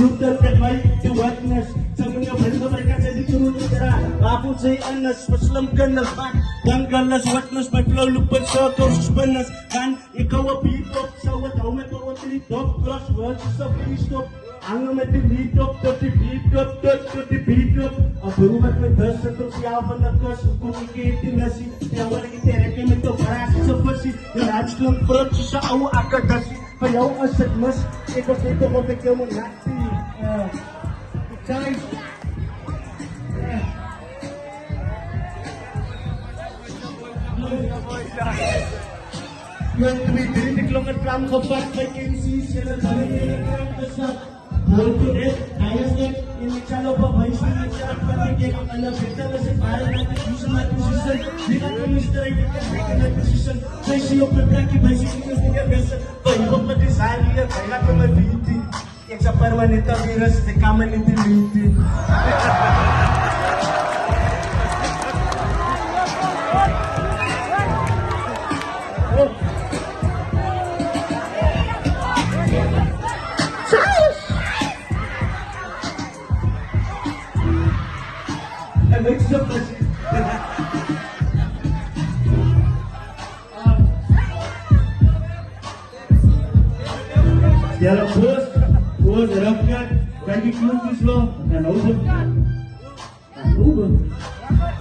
Beruntut terbaik di witness. Semuanya benda mereka jadi turun negara. Aku say anas, Muslim ganas back. Ganggalas witness, my flow lupa circle suspenders. Kan ikaw a beat up, sawa tau may pawatili top. Cross words sa free stop. Ang may beat up, dirty beat up, dirty beat up. Berumat may dasa terus siapa nak kas hukum ikitin nasi. Yang lagi tereke may to paras sa pasi. Yang harus lempet sa awa akadasi. Payaw asad mas, ito ko bigyan mo nasi. Guys. Yang tumitin diklongan pram kapat by KC sila dari yang besar. Boleh deh, ayah deh, ini kalau bapak isu ini cara pakai anak kita masih parah nanti bisa mati season. Bila kamu istirahat kita nanti season. Saya siap berkaki masih kita tidak biasa. Baik mati saya, saya kamu binti. Yang sapar wanita virus, tekaman itu binti. Jalan bos harapkan bagi kunci lo dan ubah.